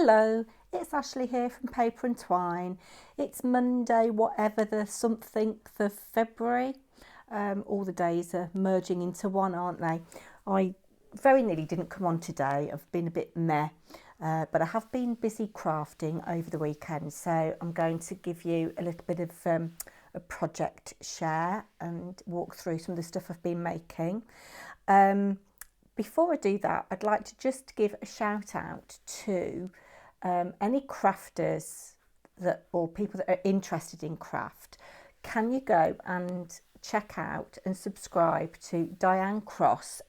Hello, it's Ashley here from Paper&Twine. It's Monday, whatever the something of February. All the days are merging into one, aren't they? I very nearly didn't come on today. I've been a bit meh, but I have been busy crafting over the weekend. So I'm going to give you a little bit of a project share and walk through some of the stuff I've been making. Before I do that, I'd like to just give a shout out to any crafters or people that are interested in craft. Can you go and check out and subscribe to Diane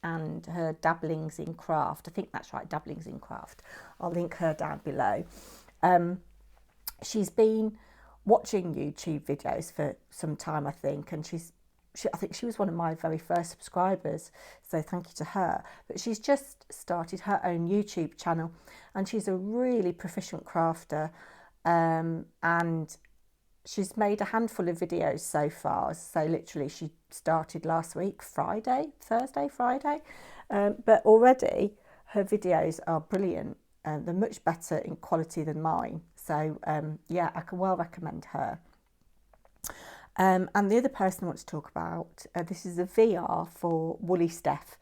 and her Dabblings in Craft? I think that's right, Dabblings in Craft. I'll link her down below. She's been watching YouTube videos for some time, I think, and I think she was one of my very first subscribers, so thank you to her. But she's just started her own YouTube channel, and she's a really proficient crafter, and she's made a handful of videos so far. So literally she started last week, Thursday, Friday, but already her videos are brilliant, and they're much better in quality than mine. So yeah, I can well recommend her. And the other person I want to talk about, this is a VR for woollysteph.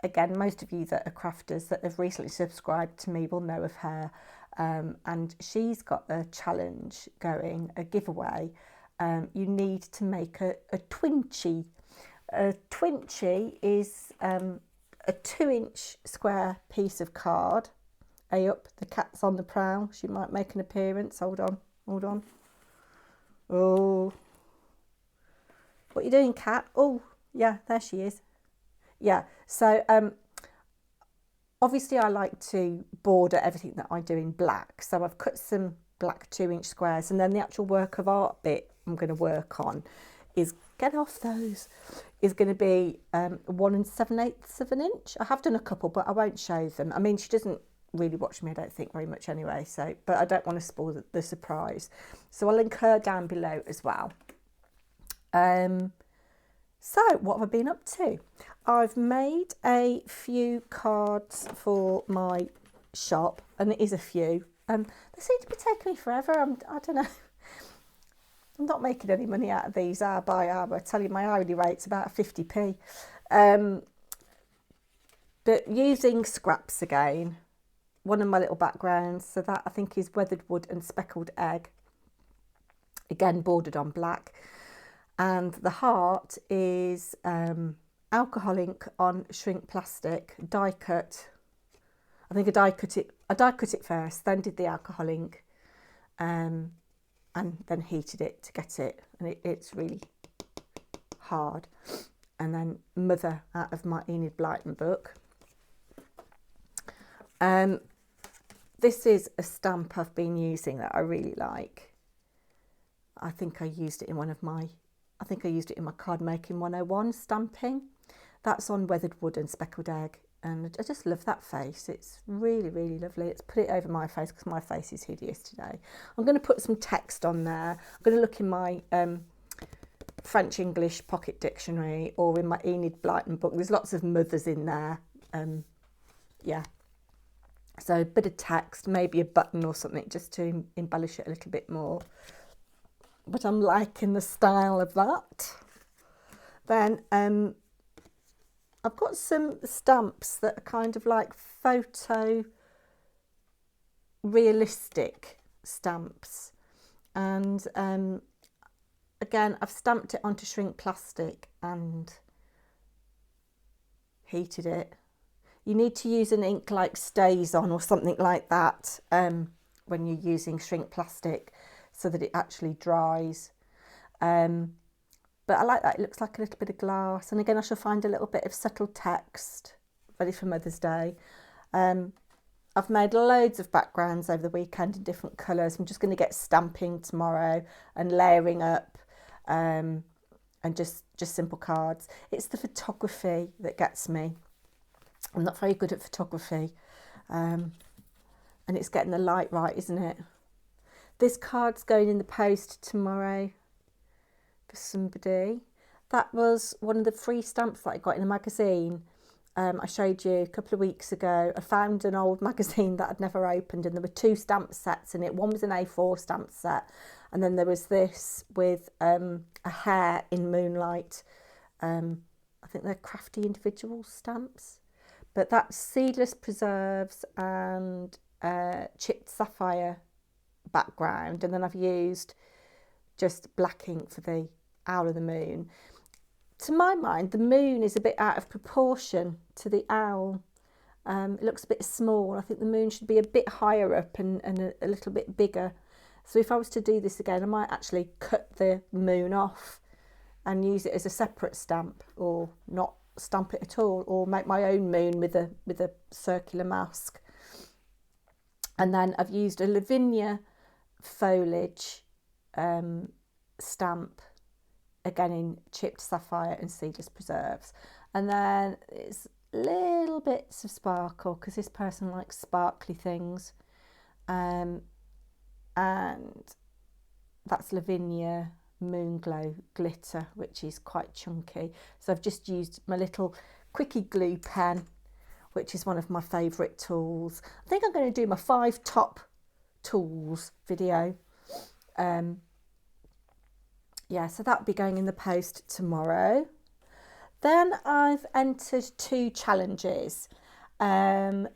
Again, most of you that are crafters that have recently subscribed to me will know of her. And she's got a challenge going, a giveaway. You need to make a twinchy. A twinchy is a 2-inch square piece of card. Hey up, the cat's on the prowl. She might make an appearance. Hold on. Oh, what are you doing, cat? Oh, yeah, there she is. Yeah, so obviously I like to border everything that I do in black. So I've cut some black 2-inch squares, and then the actual work of art bit I'm going to work on is, get off those, is going to be 1 7/8 of an inch. I have done a couple, but I won't show them. I mean, she doesn't really watch me, I don't think, very much anyway, so, but I don't want to spoil the surprise, so I'll link her down below as well. So what have I been up to? I've made a few cards for my shop, and it is a few. They seem to be taking me forever. I don't know, I'm not making any money out of these hour by hour. I tell you, my hourly rate's about 50p. But using scraps again, one of my little backgrounds, so that I think is weathered wood and speckled egg, again bordered on black, and the heart is alcohol ink on shrink plastic, die cut. I think I die cut it first, then did the alcohol ink, and then heated it to get it, and it's really hard. And then Mother out of my Enid Blyton book. This is a stamp I've been using that I really like. I think I used it in my card making 101 stamping. That's on weathered wood and speckled egg, and I just love that face. It's really, really lovely. Let's put it over my face because my face is hideous today. I'm going to put some text on there. I'm going to look in my French English pocket dictionary or in my Enid Blyton book. There's lots of mothers in there. Yeah. So a bit of text, maybe a button or something, just to embellish it a little bit more. But I'm liking the style of that. Then I've got some stamps that are kind of like photo realistic stamps. And again, I've stamped it onto shrink plastic and heated it. You need to use an ink like StazOn or something like that when you're using shrink plastic, so that it actually dries. But I like that. It looks like a little bit of glass. And again, I shall find a little bit of subtle text ready for Mother's Day. I've made loads of backgrounds over the weekend in different colours. I'm just going to get stamping tomorrow and layering up, and just simple cards. It's the photography that gets me. I'm not very good at photography, and it's getting the light right, isn't it? This card's going in the post tomorrow for somebody. That was one of the free stamps that I got in a magazine, I showed you a couple of weeks ago, I found an old magazine that I'd never opened, and there were 2 stamp sets in it. One was an A4 stamp set, and then there was this with a hare in moonlight. I think they're crafty individual stamps, but that's seedless preserves and chipped sapphire background, and then I've used just black ink for the owl of the moon. To my mind, the moon is a bit out of proportion to the owl. It looks a bit small. I think the moon should be a bit higher up and a little bit bigger. So if I was to do this again, I might actually cut the moon off and use it as a separate stamp, or not stamp it at all, or make my own moon with a circular mask. And then I've used a Lavinia foliage stamp, again in chipped sapphire and seedless preserves, and then it's little bits of sparkle because this person likes sparkly things, and that's Lavinia Moon Glow glitter, which is quite chunky. So I've just used my little quickie glue pen, which is one of my favourite tools. I think I'm going to do my 5 top tools video. Yeah, so that'll be going in the post tomorrow. Then I've entered 2 challenges. The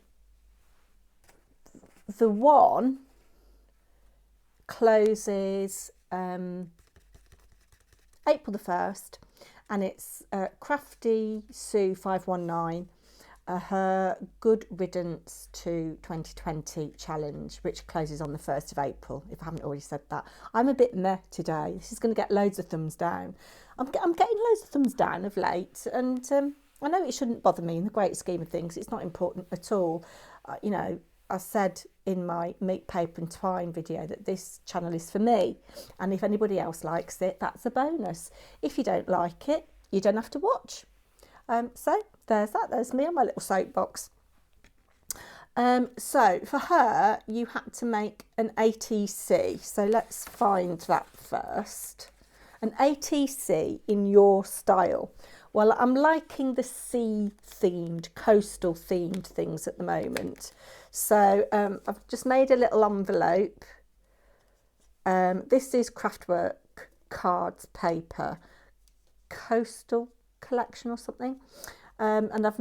one closes April the 1st, and it's Crafty Sue 519, her Good Riddance to 2020 challenge, which closes on the 1st of April, if I haven't already said that. I'm a bit meh today. This is going to get loads of thumbs down. I'm getting loads of thumbs down of late, and I know it shouldn't bother me in the great scheme of things. It's not important at all. You know, I said in my Meet Paper and Twine video that this channel is for me, and if anybody else likes it, that's a bonus. If you don't like it, you don't have to watch. So there's that. There's me on my little soapbox. So for her, you had to make an ATC. So let's find that first. An ATC in your style. Well, I'm liking the sea themed, coastal themed things at the moment. So I've just made a little envelope. This is Craftwork Cards Paper Coastal Collection or something. And I've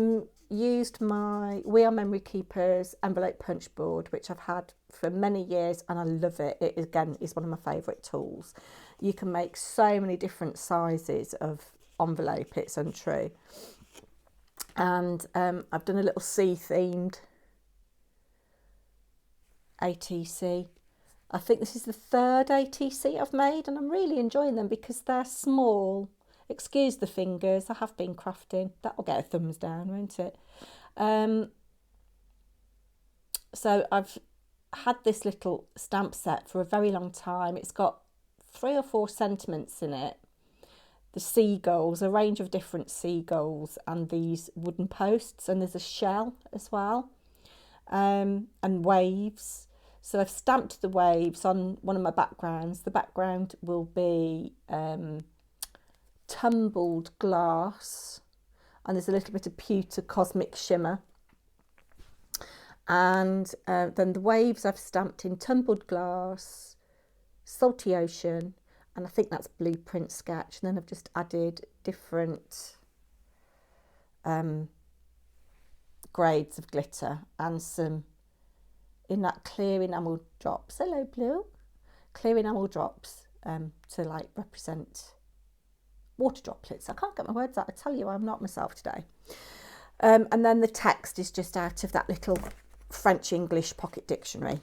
used my We Are Memory Keepers envelope punch board, which I've had for many years, and I love it. It again is one of my favourite tools. You can make so many different sizes of envelope, it's untrue. And I've done a little sea themed ATC. I think this is the 3rd ATC I've made, and I'm really enjoying them because they're small. Excuse the fingers, I have been crafting. That'll get a thumbs down, won't it? So I've had this little stamp set for a very long time. It's got 3 or 4 sentiments in it. The seagulls, a range of different seagulls, and these wooden posts, and there's a shell as well, and waves. So I've stamped the waves on one of my backgrounds. The background will be tumbled glass, and there's a little bit of pewter cosmic shimmer, and then the waves I've stamped in tumbled glass, salty ocean, and I think that's blueprint sketch, and then I've just added different grades of glitter and some in that clear enamel drops. Hello Blue. Clear enamel drops to like represent water droplets. I can't get my words out. I tell you, I'm not myself today. And then the text is just out of that little French English pocket dictionary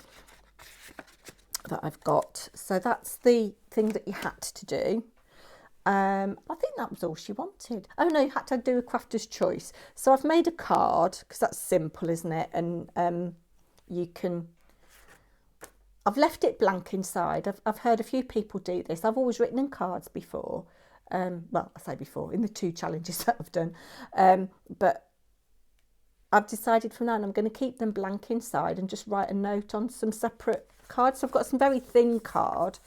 that I've got. So that's the thing that you had to do. I think that was all she wanted. Oh no, you had to do a crafter's choice. So I've made a card because that's simple, isn't it? And you can. I've left it blank inside. I've heard a few people do this. I've always written in cards before. Well, I say before, in the 2 challenges that I've done. But I've decided from now on I'm going to keep them blank inside and just write a note on some separate cards. So I've got some very thin card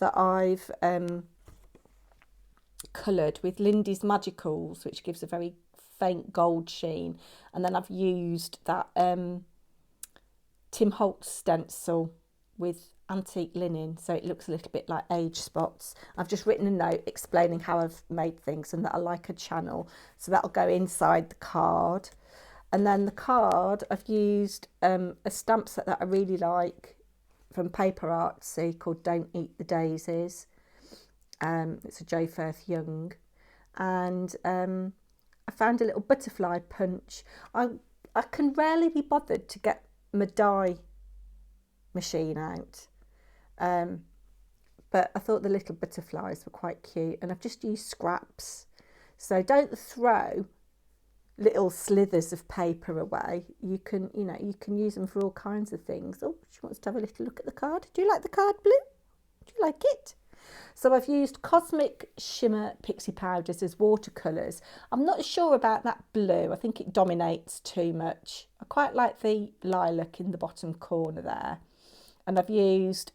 that I've coloured with Lindy's Magicals, which gives a very faint gold sheen. And then I've used that Tim Holtz stencil with antique linen, so it looks a little bit like age spots. I've just written a note explaining how I've made things and that I like a channel, so that'll go inside the card. And then the card, I've used a stamp set that I really like from Paper&Twine called Don't Eat the Daisies. It's a Jo Firth Young. And I found a little butterfly punch. I can rarely be bothered to get my die machine out. But I thought the little butterflies were quite cute, and I've just used scraps. So don't throw little slithers of paper away. You can use them for all kinds of things. Oh, she wants to have a little look at the card. Do you like the card, Blue? Do you like it? So I've used Cosmic Shimmer Pixie Powders as watercolours. I'm not sure about that blue. I think it dominates too much. I quite like the lilac in the bottom corner there. And I've used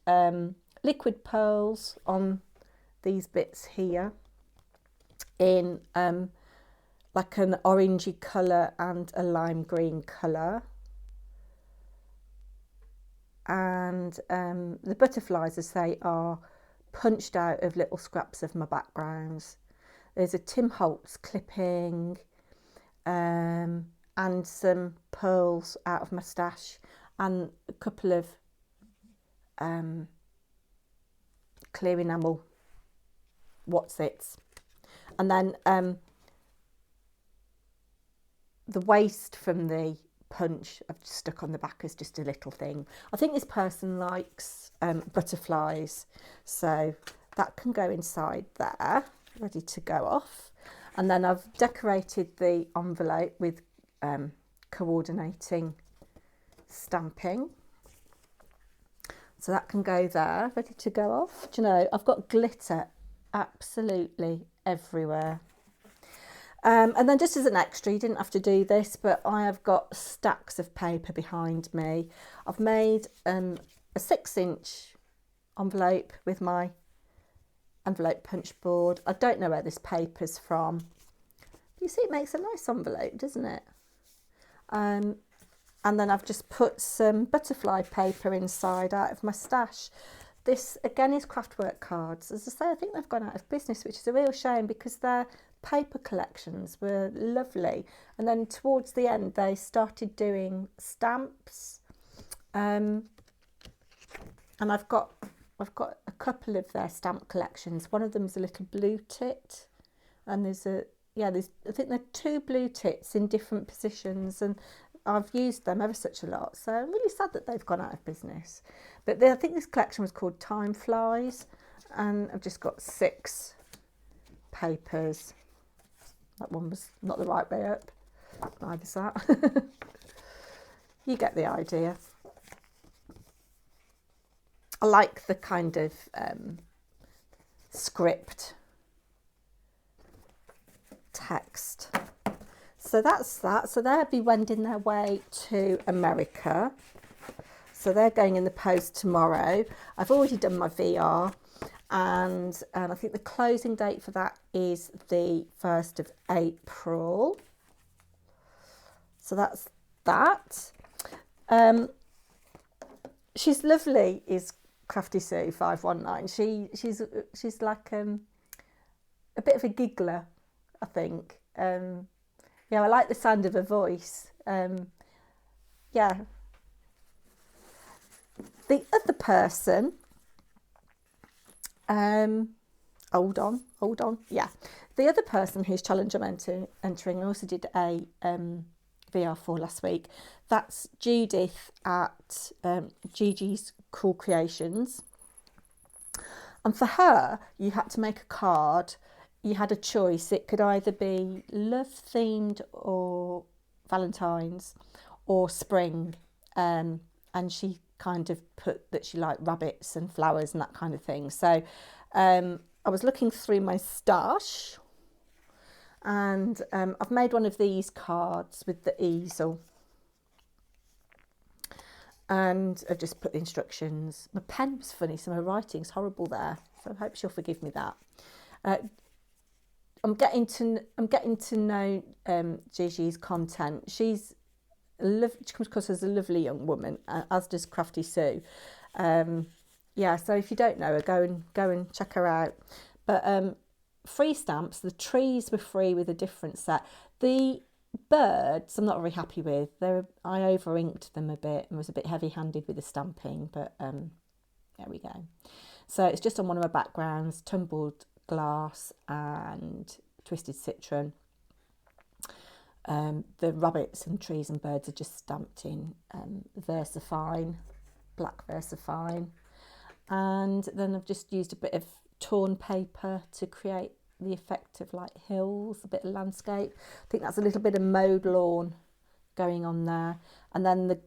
liquid pearls on these bits here in like an orangey colour and a lime green colour. And the butterflies, as they are, punched out of little scraps of my backgrounds. There's a Tim Holtz clipping and some pearls out of my stash and a couple of clear enamel what's-its. And then the waste from the punch I've just stuck on the back as just a little thing. I think this person likes butterflies, so that can go inside there, ready to go off. And then I've decorated the envelope with coordinating stamping, so that can go there, ready to go off. Do you know, I've got glitter absolutely everywhere. And then just as an extra, you didn't have to do this, but I have got stacks of paper behind me. I've made a 6-inch envelope with my envelope punch board. I don't know where this paper's from. You see, it makes a nice envelope, doesn't it? And then I've just put some butterfly paper inside out of my stash. This, again, is Craftwork cards. As I say, I think they've gone out of business, which is a real shame because their paper collections were lovely. And then towards the end, they started doing stamps. And I've got a couple of their stamp collections. One of them is a little blue tit, and I think there are 2 blue tits in different positions, and I've used them ever such a lot, so I'm really sad that they've gone out of business. But I think this collection was called Time Flies, and I've just got 6 papers. That one was not the right way up, neither's that. You get the idea. I like the kind of script text. So that's that. So they'll be wending their way to America. So they're going in the post tomorrow. I've already done my VR, and I think the closing date for that is the 1st of April. So that's that. She's lovely, is Crafty Sue 519. She's like a bit of a giggler, I think. Yeah, I like the sound of her voice. Yeah. The other person, hold on. Yeah. The other person whose challenge I'm entering, I also did a VR for last week. That's Judith at Gigi's Cool Creations. And for her, you had to make a card. You had a choice. It could either be love themed or Valentine's or spring. And she kind of put that she liked rabbits and flowers and that kind of thing. So I was looking through my stash, and I've made one of these cards with the easel. And I've just put the instructions. My pen was funny, so my writing's horrible there. So I hope she'll forgive me that. I'm getting to know Gigi's content. She comes across as a lovely young woman, as does Crafty Sue. Yeah, so if you don't know her, go and check her out. But free stamps. The trees were free with a different set. The birds, I'm not very happy with. I over inked them a bit and was a bit heavy handed with the stamping. But there we go. So it's just on one of my backgrounds: tumbled glass and twisted citron. The rabbits and trees and birds are just stamped in VersaFine, black VersaFine. And then I've just used a bit of torn paper to create the effect of like hills, a bit of landscape. I think that's a little bit of mowed lawn going on there. And then the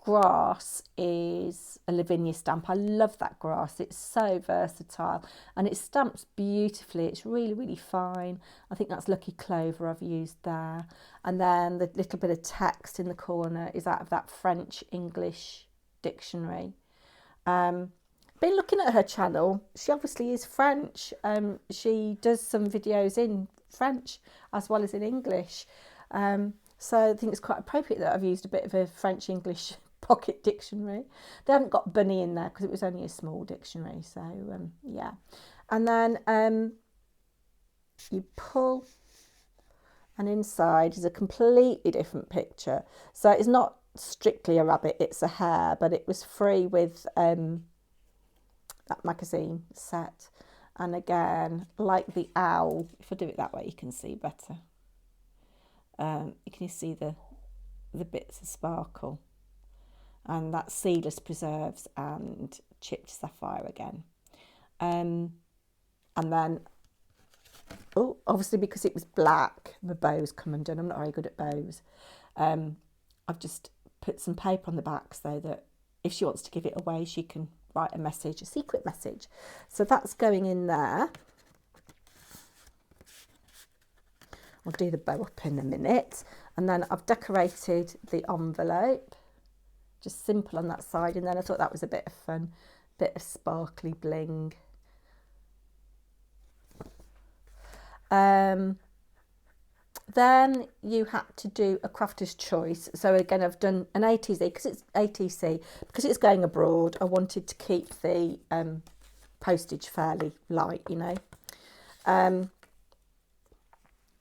grass is a Lavinia stamp. I love that grass. It's so versatile and it stamps beautifully. It's really, really fine. I think that's Lucky Clover I've used there. And then the little bit of text in the corner is out of that French English dictionary. Been looking at her channel. She obviously is French. She does some videos in French as well as in English. So I think it's quite appropriate that I've used a bit of a French English pocket dictionary. They haven't got bunny in there because it was only a small dictionary. So yeah. And then you pull, and inside is a completely different picture. So it's not strictly a rabbit, it's a hare, but it was free with that magazine set. And again, like the owl, if I do it that way you can see better. You can see the bits of sparkle, and that's seedless preserves and chipped sapphire again. And then, oh, obviously because it was black, the bow's come undone. I'm not very good at bows. I've just put some paper on the back so that if she wants to give it away, she can write a message, a secret message. So that's going in there. I'll do the bow up in a minute. And then I've decorated the envelope, just simple on that side. And then I thought that was a bit of fun, bit of sparkly bling. Then you had to do a crafter's choice. So again, I've done an ATC because it's going abroad. I wanted to keep the postage fairly light, you know.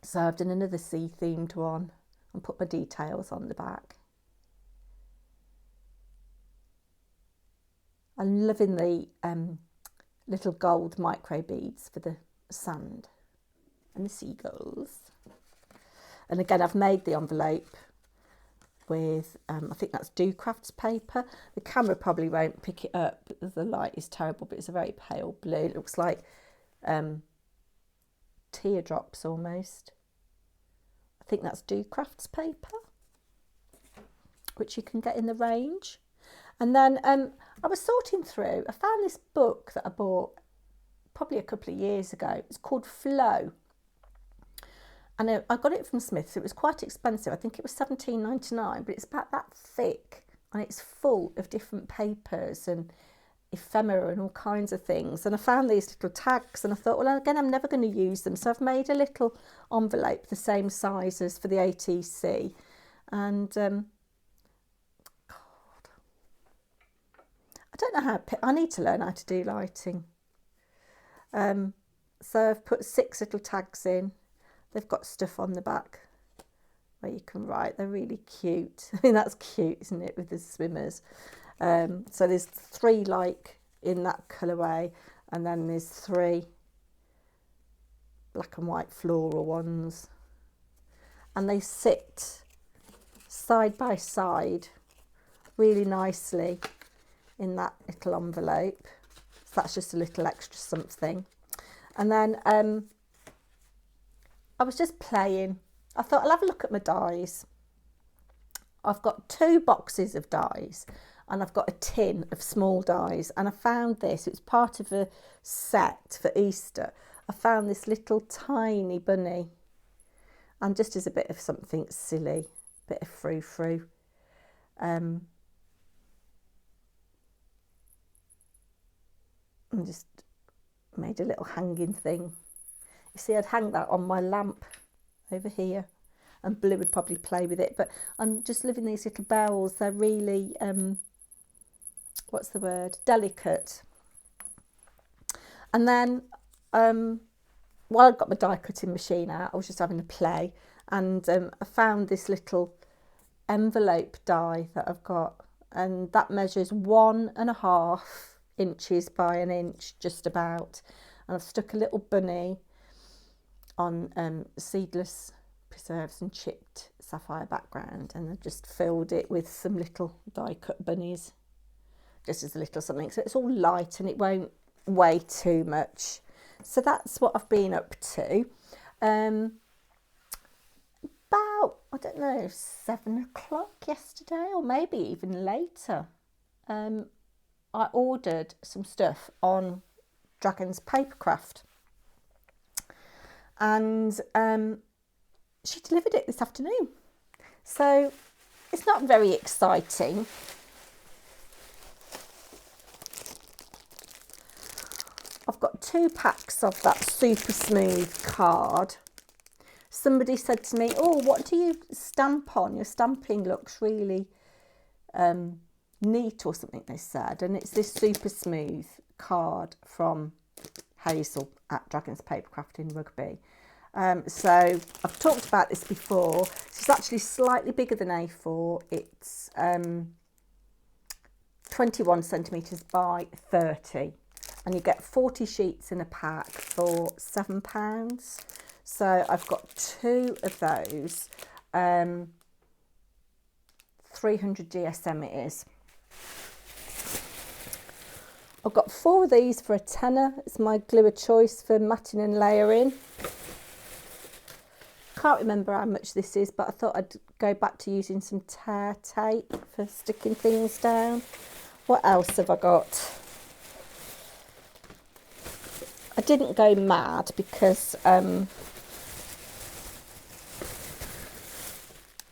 So I've done another sea themed one and put my details on the back. I'm loving the little gold micro beads for the sand and the seagulls. And again, I've made the envelope with, I think that's Do Crafts paper. The camera probably won't pick it up because the light is terrible, but it's a very pale blue. It looks like teardrops almost. I think that's Do Crafts paper, which you can get in the range. And then I was sorting through, I found this book that I bought probably a couple of years ago. It's called Flow. And I got it from Smith's. It was quite expensive. I think it was $17.99, but it's about that thick and it's full of different papers and ephemera and all kinds of things. And I found these little tags and I thought, well, again, I'm never going to use them. So I've made a little envelope the same size as for the ATC. And God, I don't know how, I need to learn how to do lighting. So I've put 6 little tags in. They've got stuff on the back where you can write. They're really cute. I mean, that's cute, isn't it, with the swimmers? So there's 3 like in that colourway, and then there's 3 black and white floral ones. And they sit side by side really nicely in that little envelope. So that's just a little extra something. And then I was just playing. I thought I'll have a look at my dies. I've got 2 boxes of dies and I've got a tin of small dies, and I found this. It's part of a set for Easter. I found this little tiny bunny, and just as a bit of something silly, a bit of frou-frou. And just made a little hanging thing. You see, I'd hang that on my lamp over here, and Blue would probably play with it. But I'm just loving these little bells. They're really, what's the word? Delicate. And then while I'd got my die cutting machine out, I was just having a play, and I found this little envelope die that I've got, and that measures 1.5 inches by an inch, just about. And I've stuck a little bunny on seedless preserves and chipped sapphire background, and I've just filled it with some little die cut bunnies, just as a little something, so it's all light and it won't weigh too much. So that's what I've been up to. About, I don't know, 7 o'clock yesterday, or maybe even later, I ordered some stuff on Dragon's Papercraft, and she delivered it this afternoon. So it's not very exciting. I've got 2 packs of that super smooth card. Somebody said to me, oh, what do you stamp on? Your stamping looks really neat, or something they said. And it's this super smooth card from Hazel at Dragon's Papercraft in Rugby. So I've talked about this before. It's actually slightly bigger than A4. It's 21 centimetres by 30. And you get 40 sheets in a pack for £7. So I've got 2 of those. 300 GSM it is. I've got 4 of these for a tenner. It's my glue of choice for matting and layering. Can't remember how much this is, but I thought I'd go back to using some tear tape for sticking things down. What else have I got? I didn't go mad because I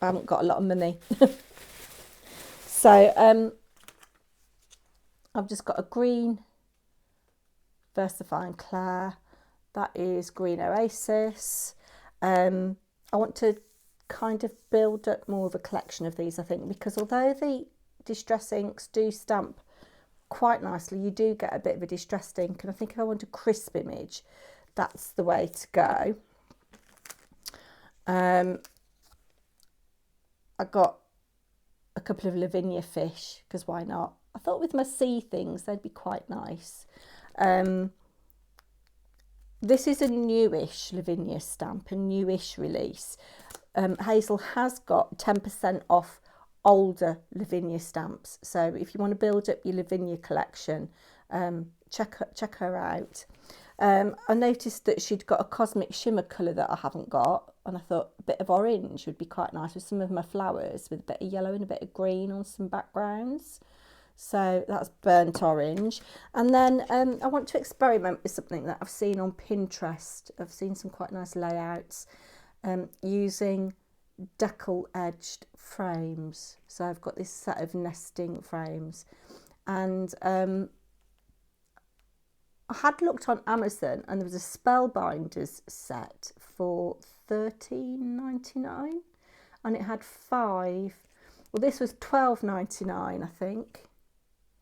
haven't got a lot of money. So I've just got a green VersaFine Claire. That is Green Oasis. I want to kind of build up more of a collection of these, I think, because although the distress inks do stamp quite nicely, you do get a bit of a distressed ink, and I think if I want a crisp image, that's the way to go. I got a couple of Lavinia fish, because why not? I thought with my sea things they'd be quite nice. This is a newish Lavinia stamp, a newish release. Hazel has got 10% off older Lavinia stamps, so if you want to build up your Lavinia collection, check her out. I noticed that she'd got a cosmic shimmer colour that I haven't got, and I thought a bit of orange would be quite nice with some of my flowers, with a bit of yellow and a bit of green on some backgrounds. So that's burnt orange. And then I want to experiment with something that I've seen on Pinterest. I've seen some quite nice layouts using decal edged frames. So I've got this set of nesting frames, and I had looked on Amazon, and there was a Spellbinders set for $13.99, and it had 5. Well, this was $12.99, I think.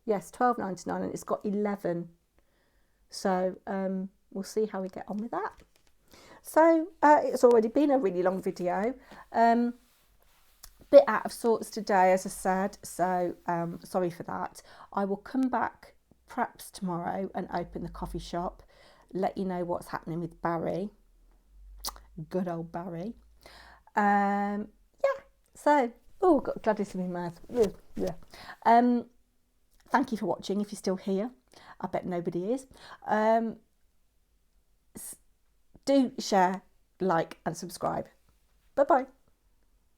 Yes, $12.99, and it's got 11. So we'll see how we get on with that. So it's already been a really long video. Bit out of sorts today, as I said, so sorry for that. I will come back perhaps tomorrow and open the coffee shop, let you know what's happening with Barry. Good old Barry. Yeah, so, oh, got Gladys in my mouth. Yeah. Thank you for watching, if you're still here. I bet nobody is. Do share, like and subscribe. Bye-bye.